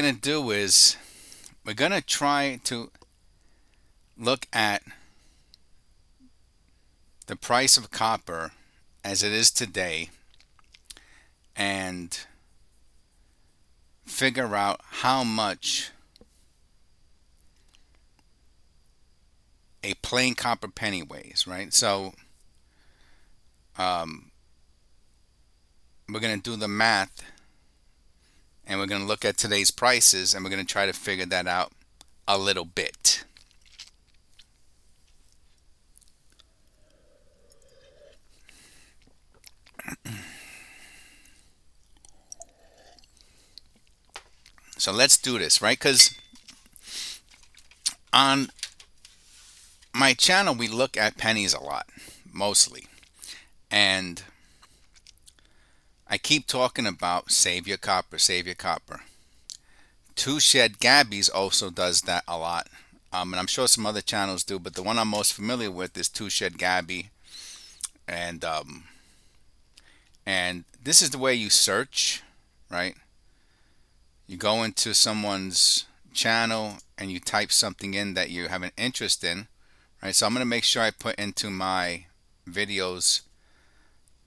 going to do is we're going to try to look at the price of copper as it is today and figure out how much a plain copper penny weighs, right? So um, we're going to do the math and we're going to look at today's prices and we're going to try to figure that out a little bit. So let's do this, right? Because on my channel, we look at pennies a lot, mostly. And I keep talking about save your copper, save your copper. Two Shed Gabby's also does that a lot. And I'm sure some other channels do, but the one I'm most familiar with is Two Shed Gabby. And and this is the way you search, right? You go into someone's channel and you type something in that you have an interest in, right? So I'm going to make sure I put into my videos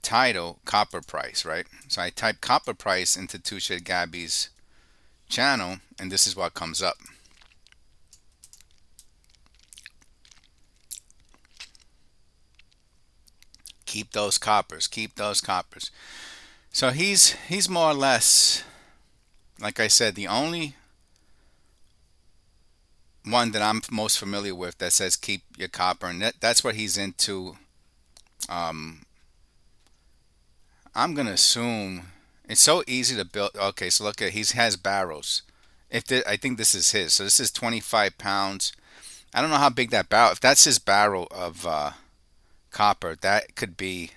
title copper price, right? So I type copper price into Two Shed Gabby's channel and this is what comes up. Keep those coppers, keep those coppers. So he's more or less, like I said, the only one that I'm most familiar with that says keep your copper, and that's what he's into. Um, I'm gonna assume it's so easy to build. Okay, so look at he has barrels. I think this is his, so this is 25 pounds. I don't know how big that barrel. If that's his barrel of copper, that could be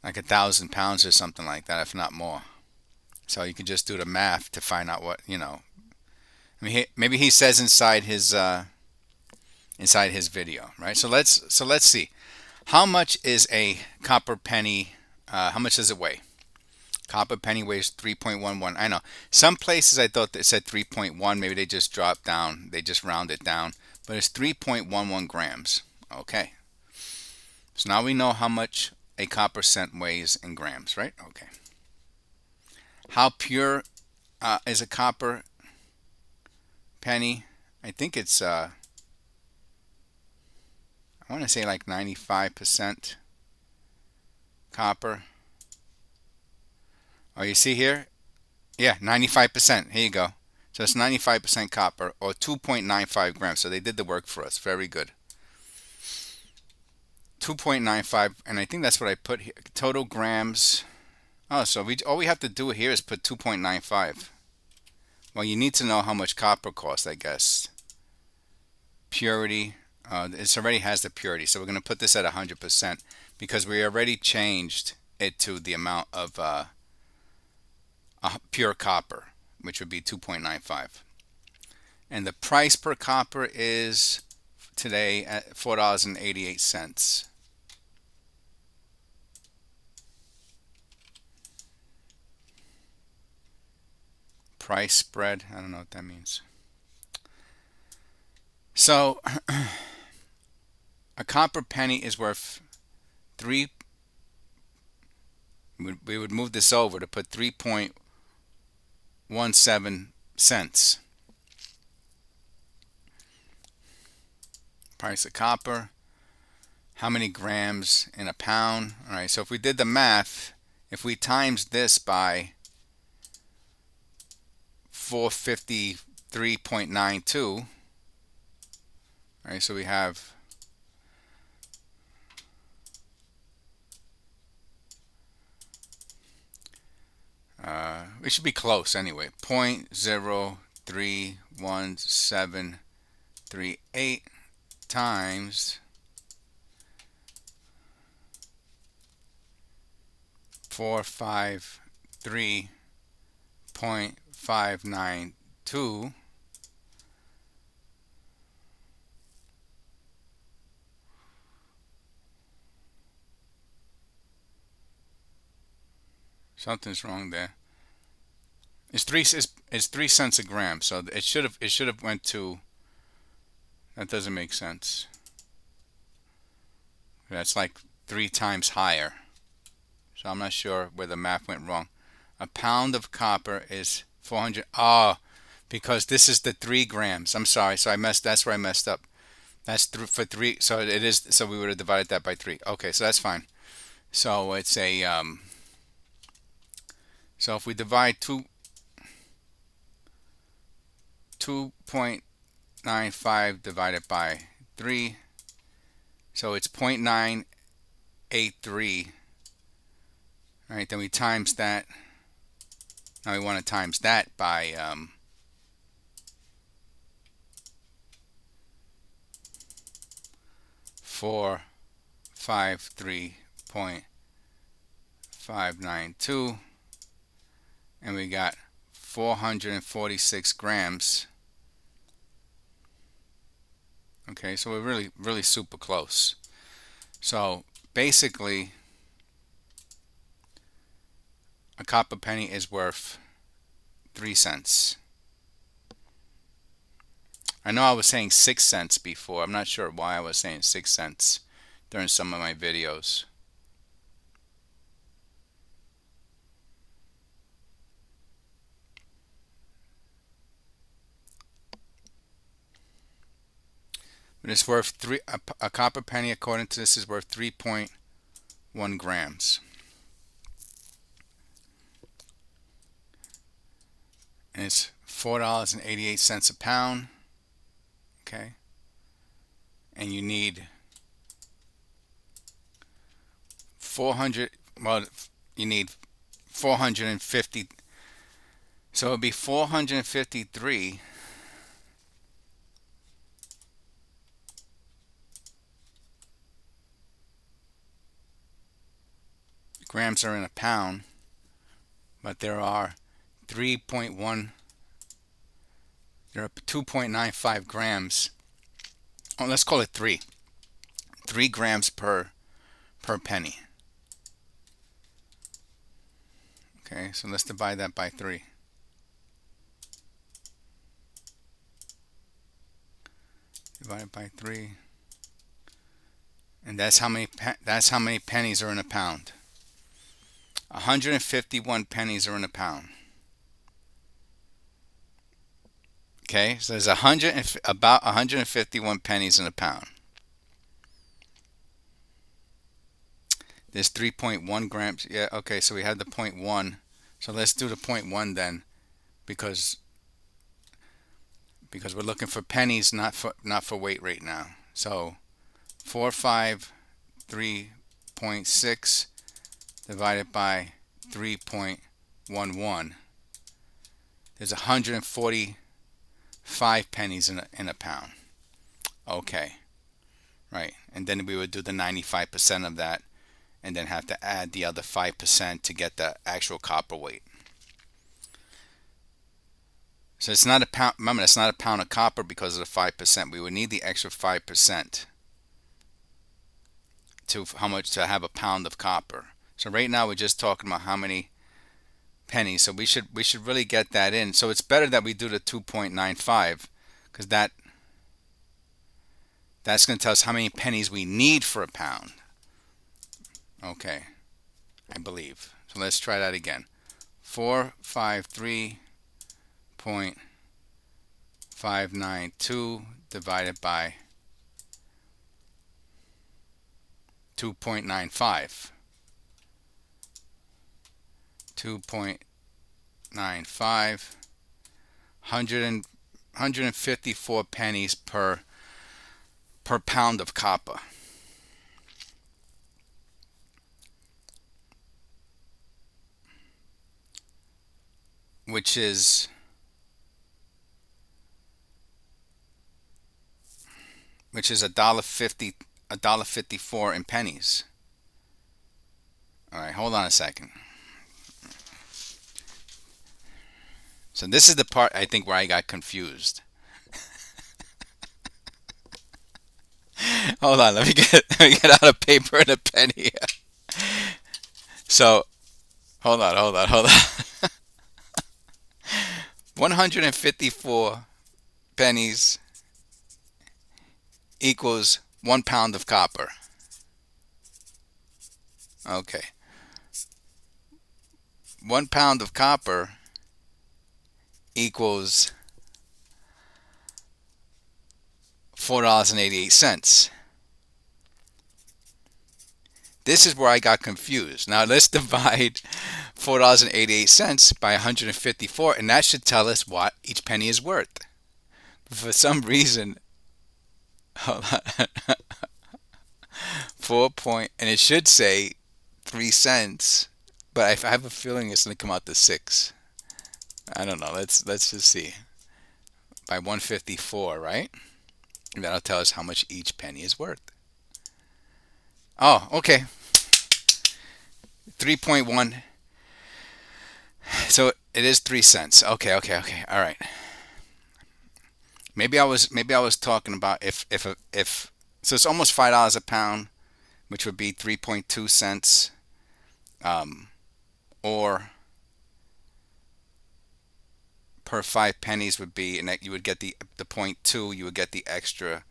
like 1,000 pounds or something like that, if not more. So you can just do the math to find out what you know. I mean, maybe he says inside his video, right? So let's see. How much is a copper penny? How much does it weigh? Copper penny weighs 3.11. I know. Some places I thought it said 3.1. Maybe they just dropped down. They just round it down. But it's 3.11 grams. Okay. So now we know how much a copper cent weighs in grams, right? Okay. How pure is a copper penny? I think it's I want to say like 95% copper. Oh, you see here? Yeah, 95%. Here you go. So it's 95% copper or 2.95 grams. So they did the work for us. Very good. 2.95, and I think that's what I put here. Total grams. Oh, so all we have to do here is put 2.95. Well, you need to know how much copper costs, I guess. Purity. It already has the purity, so we're going to put this at 100% because we already changed it to the amount of pure copper, which would be 2.95. And the price per copper is today at $4.88. Price spread, I don't know what that means. So a copper penny is worth three. We would move this over to put 3.17 cents. Price of copper. How many grams in a pound? All right, so if we did the math, if we times this by 453.92, all right, so we have we should be close anyway. 0.0311738 times 453.592. Something's wrong there. It's 3 cents a gram, so it should have went to. That doesn't make sense. That's like 3 times higher. So I'm not sure where the math went wrong. A pound of copper is 400. Oh, because this is the 3 grams. I'm sorry. So I messed. That's where I messed up. That's for three. So it is. So we would have divided that by 3. Okay, so that's fine. So it's a. So if we divide 2.95 divided by 3, so it's 0.983. All right, then we times that. Now we want to times that by 453.592, and we got 446 grams. Okay, so we're really, really super close. So basically, a copper penny is worth 3 cents. I know I was saying 6 cents before. I'm not sure why I was saying 6 cents during some of my videos. But it's worth a copper penny, according to this, is worth 3.1 grams. And it's $4.88 a pound. Okay. And you need 400, well, you need 450. So it would be 453 grams are in a pound, but there are 2.95 grams. Oh, let's call it 3 grams per penny. Okay, so let's divide that by 3. Divided by 3, and that's how many pennies are in a pound. 151 pennies are in a pound. Okay, so there's about 151 pennies in a pound. There's 3.1 grams. Yeah, okay, so we have the 0.1. So let's do the 0.1 then, because we're looking for pennies, not for weight right now. So 453.6 divided by 3.11. There's 145 pennies in a pound. Okay, right, and then we would do the 95% of that, and then have to add the other 5% to get the actual copper weight. So it's not a pound. Remember, it's not a pound of copper because of the 5%. We would need the extra 5% to how much to have a pound of copper. So right now we're just talking about how many pennies. So we should really get that in. So it's better that we do the 2.95, because that's going to tell us how many pennies we need for a pound. Okay, I believe. So let's try that again. 453.592 divided by 2.95. 2.95. 154 pennies per pound of copper. Which is $1.54 in pennies. All right, hold on a second. So this is the part I think where I got confused. Hold on, let me get out a paper and a pen here. So hold on. 154 pennies equals 1 pound of copper. Okay. 1 pound of copper equals $4.88. This is where I got confused. Now let's divide $4.88 by 154, and that should tell us what each penny is worth. For some reason, hold on, 4 point, and it should say 3 cents, but I have a feeling it's going to come out to 6. I don't know. Let's just see. By 154, right? And that'll tell us how much each penny is worth. Oh, okay. 3.1. So it is 3 cents. Okay. All right. Maybe I was talking about if so it's almost $5 a pound, which would be 3.2 cents, or per 5 pennies would be, and that you would get the 0.2, you would get the extra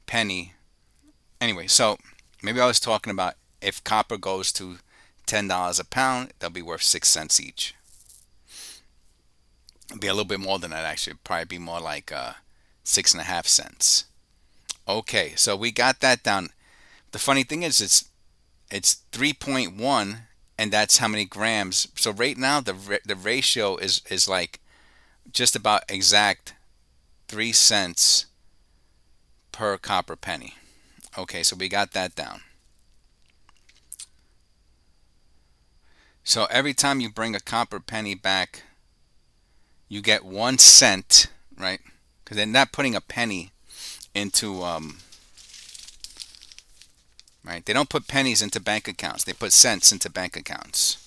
penny. Anyway, so maybe I was talking about if copper goes to $10 a pound, they'll be worth 6 cents each. It'd be a little bit more than that actually. It'd probably be more like 6.5 cents. Okay, so we got that down. The funny thing is it's 3.1, and that's how many grams. So right now the ratio is like just about exact 3 cents per copper penny. Okay, so we got that down. So every time you bring a copper penny back, you get 1 cent, right? Because they're not putting a penny into, right? They don't put pennies into bank accounts. They put cents into bank accounts,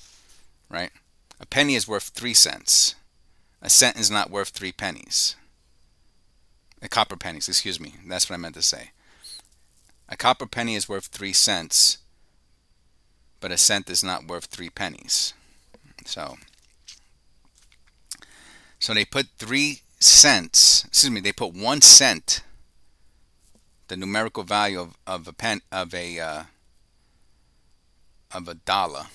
right? A penny is worth 3 cents. A cent is not worth 3 pennies. Copper pennies, excuse me. That's what I meant to say. A copper penny is worth 3 cents, but a cent is not worth 3 pennies. So they put 3 cents, excuse me, they put 1 cent, the numerical value of a dollar,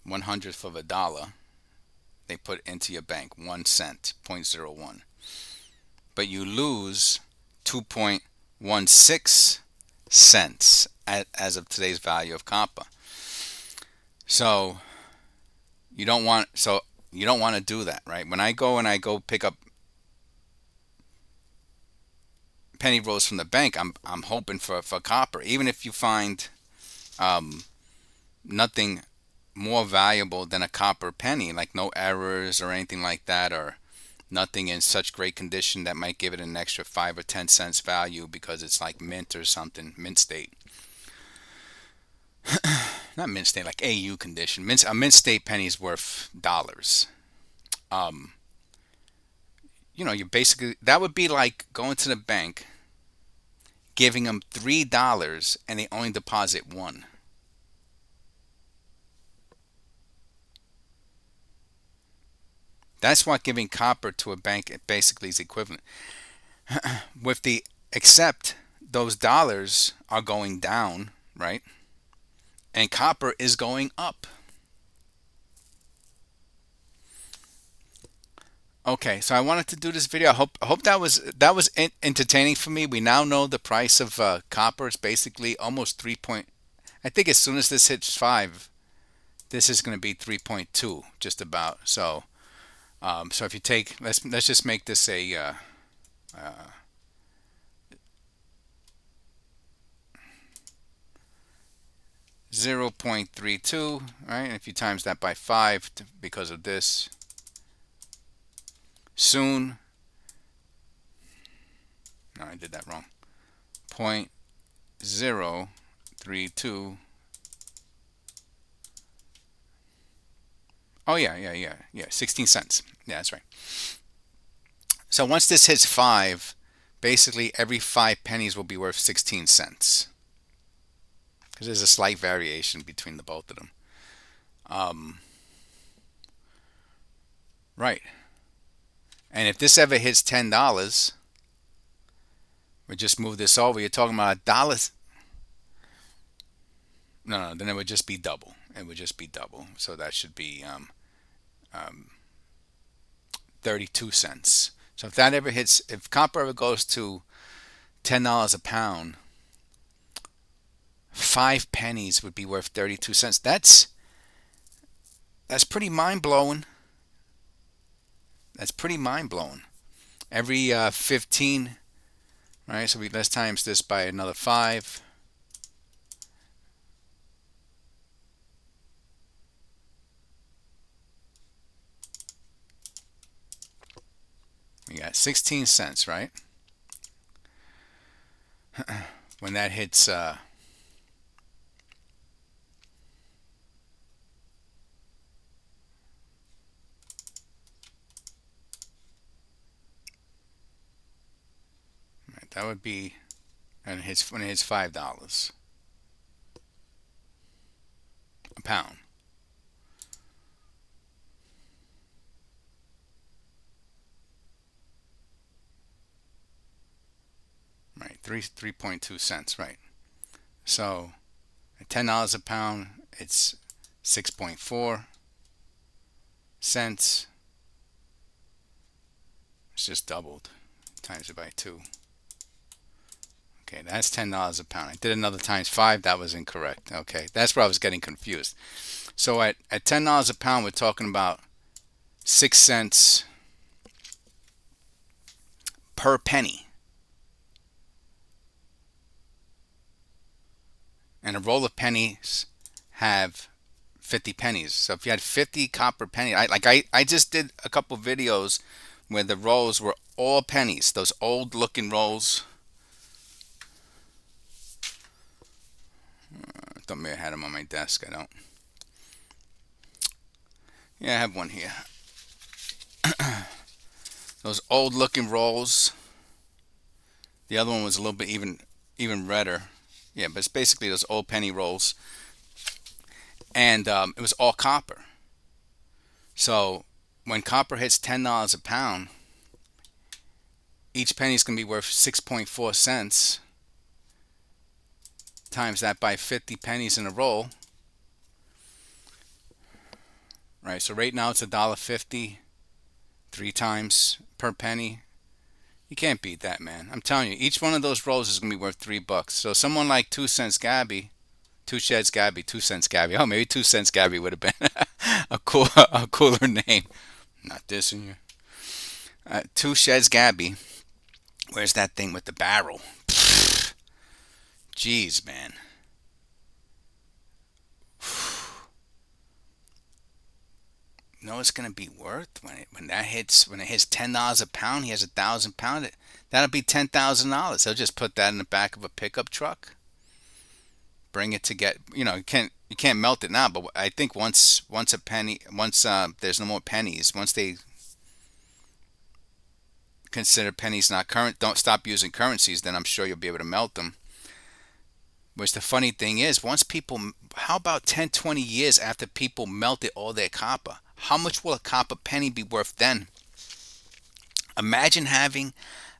1/100th of a dollar, they put into your bank 1 cent, 0.01. But you lose 2.16 cents as of today's value of copper. So you don't want to do that, right? When I go pick up penny rolls from the bank, I'm hoping for copper. Even if you find nothing more valuable than a copper penny, like no errors or anything like that, or nothing in such great condition that might give it an extra 5 or 10 cents value because it's like mint or something, mint state. Not mint state, like AU condition. A mint state penny is worth dollars. You basically, that would be like going to the bank, giving them $3, and they only deposit 1. That's what giving copper to a bank basically is equivalent. With the except those dollars are going down, right? And copper is going up. Okay, so I wanted to do this video. I hope that was entertaining for me. We now know the price of copper is basically almost 3 point. I think as soon as this hits 5, this is going to be 3.2, just about. So if you take, let's just make this a 0.32, right? And if you times that by 5 because of this, soon, no, I did that wrong. 0.032. Oh yeah, 16 cents. Yeah, that's right. So once this hits 5, basically every 5 pennies will be worth 16 cents. because there's a slight variation between the both of them. Right. And if this ever hits $10, we just move this over. You're talking about $1. No, then it would just be double. It would just be double. So that should be 32 cents. So if that ever hits, if copper ever goes to $10 a pound, 5 pennies would be worth 32 cents. That's pretty mind blowing. That's pretty mind blowing. Every 15, right? So let's times this by another 5. We got 16 cents, right? When that hits right, that would be, and when it hits $5 a pound. Right, 3.2 cents, right? So at $10 a pound, it's 6.4 cents. It's just doubled. Times it by 2. Okay, that's $10 a pound. I did another times 5. That was incorrect. Okay, that's where I was getting confused. So at $10 a pound, we're talking about 6 cents per penny. And a roll of pennies have 50 pennies. So if you had 50 copper pennies, I just did a couple videos where the rolls were all pennies. Those old looking rolls. I thought maybe I had them on my desk. I don't. Yeah, I have one here. Those old looking rolls. The other one was a little bit even redder. Yeah, but it's basically those old penny rolls. And it was all copper. So when copper hits $10 a pound, each penny is going to be worth 6.4 cents. Times that by 50 pennies in a roll. Right, so right now it's $1.50, 3 times per penny. You can't beat that, man. I'm telling you, each one of those rolls is going to be worth $3. So someone like 2 cents Gabby, 2 Sheds Gabby, 2 cents Gabby. Oh, maybe 2 cents Gabby would have been a cooler name. Not dissing you. 2 Sheds Gabby. Where's that thing with the barrel? Jeez, man. You know it's gonna be worth when it hits $10 a pound. He has 1,000 pound. That'll be $10,000. He'll just put that in the back of a pickup truck. Bring it to get, you can't melt it now, but I think once a penny, there's no more pennies, once they consider pennies not current, don't stop using currencies, then I'm sure you'll be able to melt them. Which the funny thing is, how about 10, 20 years after people melted all their copper, how much will a copper penny be worth then? Imagine having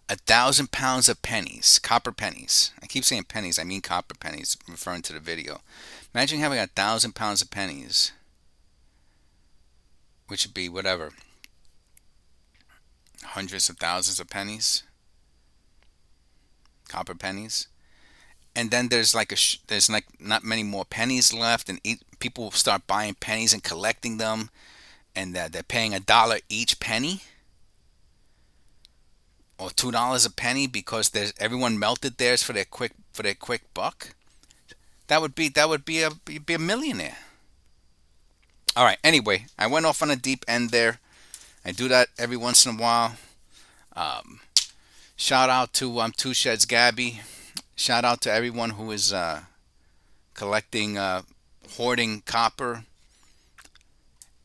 1,000 pounds of pennies, copper pennies. I keep saying pennies, I mean copper pennies, referring to the video. Imagine having 1,000 pounds of pennies, which would be whatever, hundreds of thousands of pennies, copper pennies. And then there's not many more pennies left, and people start buying pennies and collecting them, and they're paying $1 each penny, or $2 a penny because everyone melted theirs for their quick buck. That would be you'd be a millionaire. All right. Anyway, I went off on a deep end there. I do that every once in a while. Shout out to 2 Sheds Gabby. Shout out to everyone who is collecting, hoarding copper.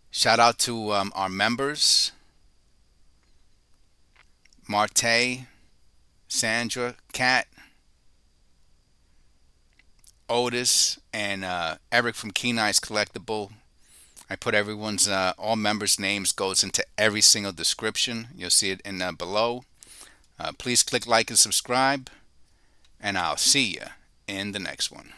Shout out to our members, Mar-Tay, Sandra, Cat, Otis, and Eric from keeneEyeCollectables. I put everyone's, all members' names goes into every single description. You'll see it in below. Please click like and subscribe, and I'll see you in the next one.